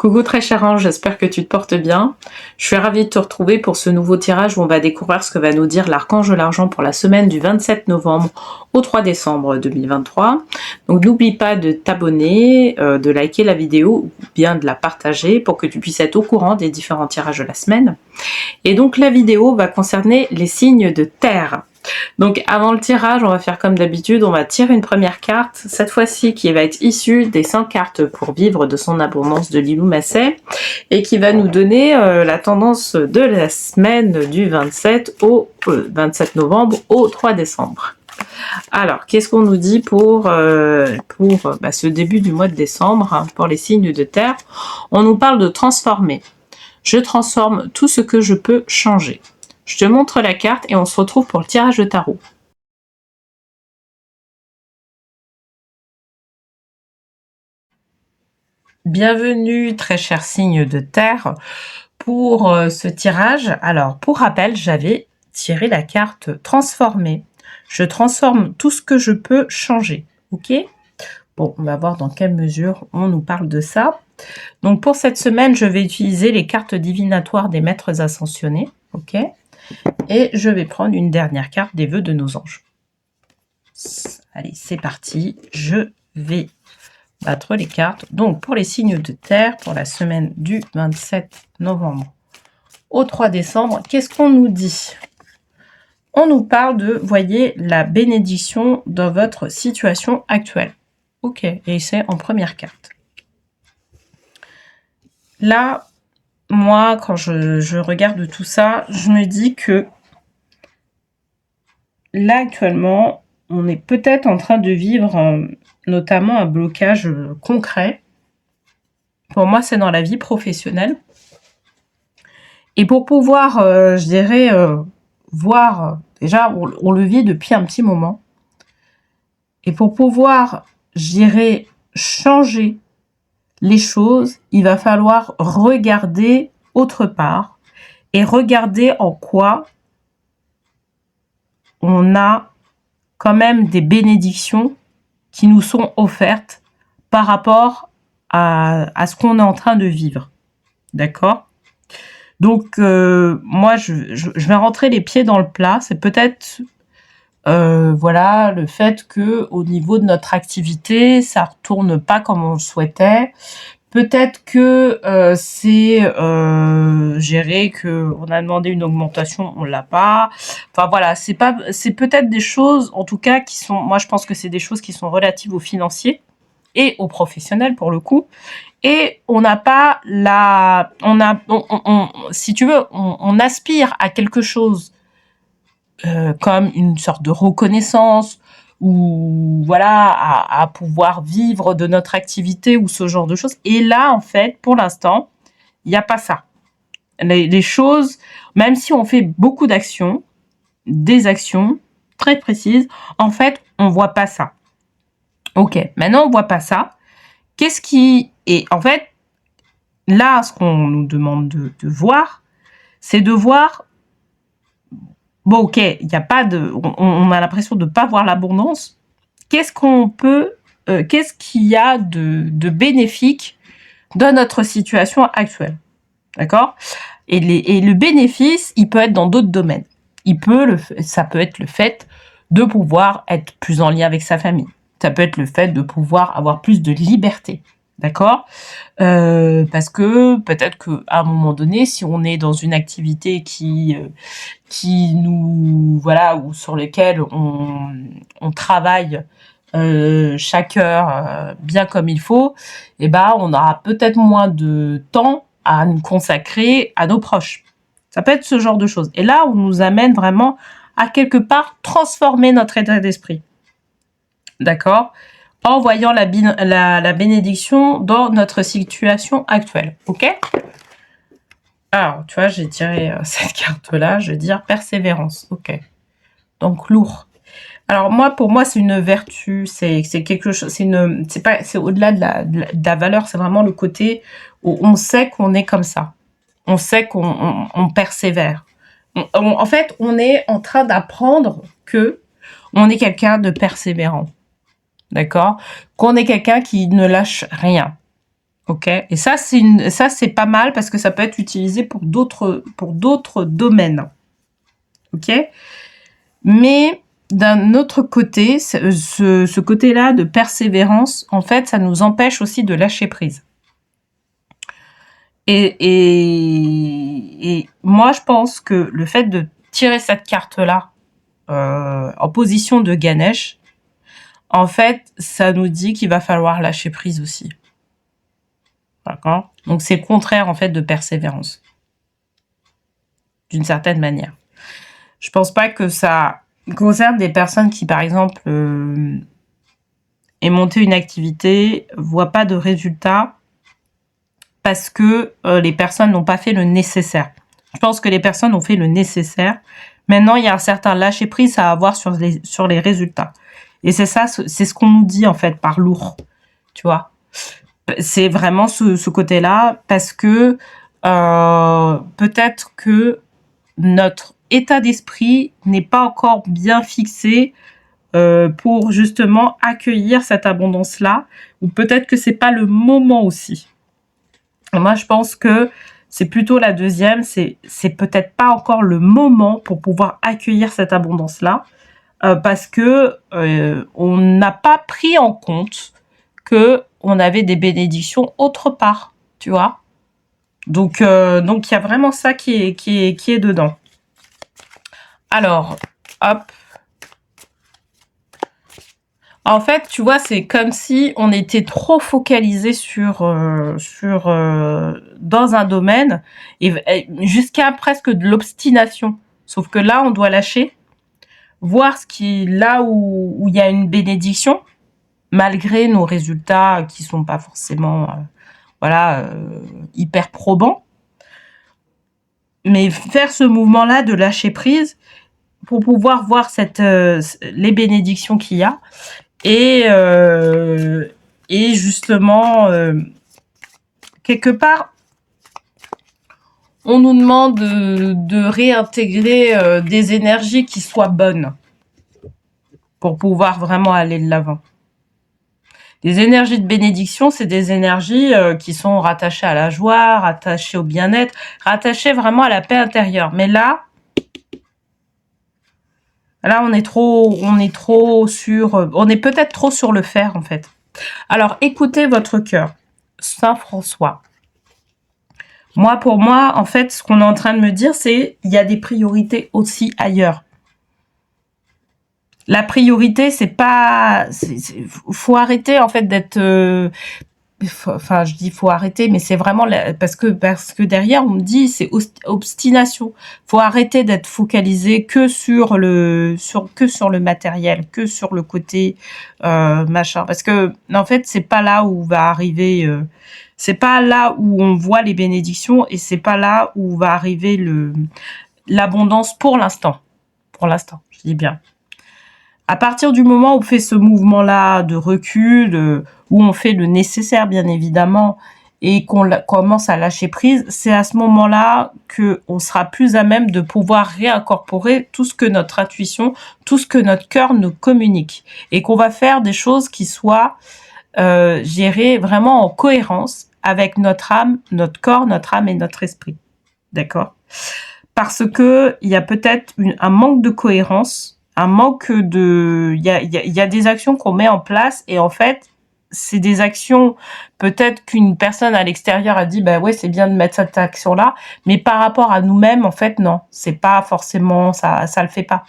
Coucou très cher ange, j'espère que tu te portes bien. Je suis ravie de te retrouver pour ce nouveau tirage où on va découvrir ce que va nous dire l'archange l'argent pour la semaine du 27 novembre au 3 décembre 2023. Donc n'oublie pas de t'abonner, de liker la vidéo ou bien de la partager pour que tu puisses être au courant des différents tirages de la semaine. Et donc la vidéo va concerner les signes de terre. Donc avant le tirage, on va faire comme d'habitude, on va tirer une première carte, cette fois-ci qui va être issue des 100 cartes pour vivre de son abondance de Lilou Masset et qui va nous donner la tendance de la semaine du 27 novembre au 3 décembre. Alors, qu'est-ce qu'on nous dit pour ce début du mois de décembre, hein, pour les signes de terre? On nous parle de transformer. Je transforme tout ce que je peux changer. Je te montre la carte et on se retrouve pour le tirage de tarot. Bienvenue très cher signe de terre pour ce tirage. Alors pour rappel, j'avais tiré la carte transformer. Je transforme tout ce que je peux changer. Ok? Bon, on va voir dans quelle mesure on nous parle de ça. Donc pour cette semaine, je vais utiliser les cartes divinatoires des maîtres ascensionnés. Ok? Et je vais prendre une dernière carte des vœux de nos anges. Allez, c'est parti. Je vais battre les cartes. Donc, pour les signes de terre, pour la semaine du 27 novembre au 3 décembre, qu'est-ce qu'on nous dit? On nous parle de, voyez, la bénédiction dans votre situation actuelle. Ok, et c'est en première carte. Là, moi, quand je regarde tout ça, je me dis que là, actuellement, on est peut-être en train de vivre notamment un blocage concret. Pour moi, c'est dans la vie professionnelle. Et pour pouvoir, je dirais, voir, déjà, on le vit depuis un petit moment. Et pour pouvoir, je dirais, changer les choses, il va falloir regarder autre part et regarder en quoi on a quand même des bénédictions qui nous sont offertes par rapport à ce qu'on est en train de vivre. D'accord? Donc, moi, je vais rentrer les pieds dans le plat. C'est peut-être, voilà, le fait que au niveau de notre activité, ça retourne pas comme on le souhaitait. Peut-être que c'est géré, que on a demandé une augmentation, on l'a pas. Enfin voilà, c'est peut-être des choses, en tout cas, qui sont. Moi, je pense que c'est des choses qui sont relatives aux financiers et aux professionnels pour le coup. Et on n'a pas si tu veux, on aspire à quelque chose comme une sorte de reconnaissance ou voilà, à pouvoir vivre de notre activité ou ce genre de choses. Et là, en fait, pour l'instant, il n'y a pas ça. Les choses, même si on fait beaucoup d'actions, des actions très précises, en fait, on voit pas ça. Ok, maintenant on voit pas ça. Qu'est-ce qui est, en fait, là, ce qu'on nous demande de voir, c'est de voir. Bon, ok, il n'y a pas de, on a l'impression de ne pas voir l'abondance. Qu'est-ce qu'on peut, qu'est-ce qu'il y a de bénéfique dans notre situation actuelle, d'accord? Et le bénéfice, il peut être dans d'autres domaines. Ça peut être le fait de pouvoir être plus en lien avec sa famille. Ça peut être le fait de pouvoir avoir plus de liberté. D'accord? Parce que peut-être qu'à un moment donné, si on est dans une activité qui nous, voilà, ou sur lesquelles on travaille chaque heure bien comme il faut, et ben on aura peut-être moins de temps à nous consacrer à nos proches. Ça peut être ce genre de choses. Et là, on nous amène vraiment à quelque part transformer notre état d'esprit. D'accord? En voyant la bénédiction dans notre situation actuelle. Ok? Alors, tu vois, j'ai tiré cette carte-là, je vais dire persévérance. Ok. Donc, lourd. Alors, pour moi, c'est une vertu, c'est quelque chose, c'est au-delà de la valeur, c'est vraiment le côté où on sait qu'on est comme ça. On sait qu'on persévère. En fait, on est en train d'apprendre que on est quelqu'un de persévérant. D'accord? Qu'on est quelqu'un qui ne lâche rien. Ok, et ça c'est pas mal parce que ça peut être utilisé pour d'autres domaines. Ok, mais d'un autre côté, ce côté-là de persévérance, en fait, ça nous empêche aussi de lâcher prise. Et moi, je pense que le fait de tirer cette carte-là en position de Ganesh, en fait, ça nous dit qu'il va falloir lâcher prise aussi. D'accord? Donc, c'est le contraire, en fait, de persévérance. D'une certaine manière. Je pense pas que ça concerne des personnes qui, par exemple, aient monté une activité, voient pas de résultats parce que les personnes n'ont pas fait le nécessaire. Je pense que les personnes ont fait le nécessaire. Maintenant, il y a un certain lâcher-prise à avoir sur les résultats. Et c'est ça, c'est ce qu'on nous dit, en fait, par lourd. Tu vois? C'est vraiment ce côté-là, parce que peut-être que notre état d'esprit n'est pas encore bien fixé pour justement accueillir cette abondance-là, ou peut-être que c'est pas le moment aussi. Et moi, je pense que c'est plutôt la deuxième, c'est peut-être pas encore le moment pour pouvoir accueillir cette abondance-là, parce que on n'a pas pris en compte que on avait des bénédictions autre part, tu vois. Donc il y a vraiment ça qui est dedans. Alors, hop. En fait, tu vois, c'est comme si on était trop focalisé dans un domaine et jusqu'à presque de l'obstination. Sauf que là, on doit lâcher, voir là où il y a une bénédiction, malgré nos résultats qui sont pas forcément hyper probants. Mais faire ce mouvement-là de lâcher prise pour pouvoir voir les bénédictions qu'il y a. Et justement, quelque part, on nous demande de réintégrer des énergies qui soient bonnes pour pouvoir vraiment aller de l'avant. Les énergies de bénédiction, c'est des énergies qui sont rattachées à la joie, rattachées au bien-être, rattachées vraiment à la paix intérieure. Mais là, on est peut-être trop sur le faire, en fait. Alors, écoutez votre cœur. Saint François. Pour moi, en fait, ce qu'on est en train de me dire, c'est il y a des priorités aussi ailleurs. La priorité, c'est pas... faut arrêter, en fait, d'être... je dis faut arrêter, mais c'est vraiment... Parce que derrière, on me dit, c'est obstination. Faut arrêter d'être focalisé que sur le matériel, que sur le côté machin. Parce que, en fait, c'est pas là où va arriver... c'est pas là où on voit les bénédictions et c'est pas là où va arriver l'abondance pour l'instant. Pour l'instant, je dis bien. À partir du moment où on fait ce mouvement-là de recul, où on fait le nécessaire, bien évidemment, et qu'on commence à lâcher prise, c'est à ce moment-là qu'on sera plus à même de pouvoir réincorporer tout ce que notre intuition, tout ce que notre cœur nous communique. Et qu'on va faire des choses qui soient gérées vraiment en cohérence avec notre âme, notre corps, notre âme et notre esprit. D'accord ? Parce que il y a peut-être un manque de cohérence, un manque de... Il y a des actions qu'on met en place et en fait, c'est des actions peut-être qu'une personne à l'extérieur a dit bah ouais, c'est bien de mettre cette action-là, mais par rapport à nous-mêmes, en fait, non, c'est pas forcément... ça le fait pas.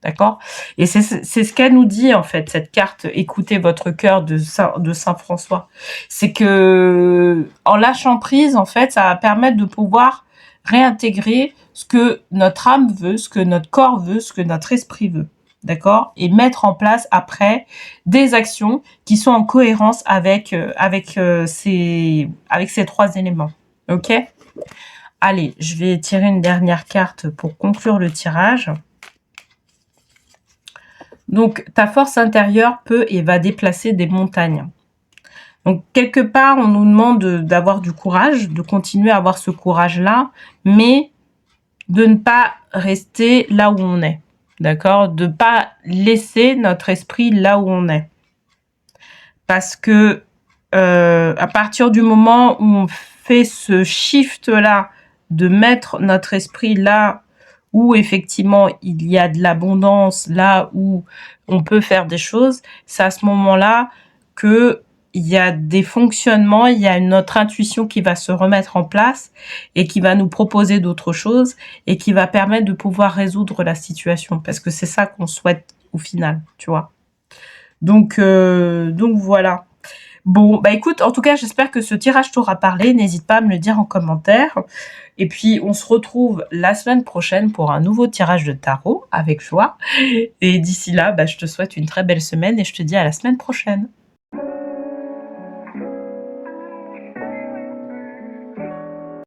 D'accord ? Et c'est ce qu'elle nous dit, en fait, cette carte « Écoutez votre cœur » de Saint François. C'est que, en lâchant prise, en fait, ça va permettre de pouvoir réintégrer ce que notre âme veut, ce que notre corps veut, ce que notre esprit veut. D'accord ? Et mettre en place, après, des actions qui sont en cohérence avec ces 3 éléments. Ok ? Allez, je vais tirer une dernière carte pour conclure le tirage. Donc, ta force intérieure peut et va déplacer des montagnes. Donc, quelque part, on nous demande d'avoir du courage, de continuer à avoir ce courage-là, mais de ne pas rester là où on est. D'accord ? De ne pas laisser notre esprit là où on est. Parce que À partir du moment où on fait ce shift-là, de mettre notre esprit là où effectivement il y a de l'abondance, là où on peut faire des choses, c'est à ce moment-là que il y a des fonctionnements, il y a notre intuition qui va se remettre en place et qui va nous proposer d'autres choses et qui va permettre de pouvoir résoudre la situation, parce que c'est ça qu'on souhaite au final, tu vois. Donc voilà. Bon, bah écoute, en tout cas, j'espère que ce tirage t'aura parlé. N'hésite pas à me le dire en commentaire. Et puis, on se retrouve la semaine prochaine pour un nouveau tirage de tarot avec joie. Et d'ici là, bah, je te souhaite une très belle semaine et je te dis à la semaine prochaine.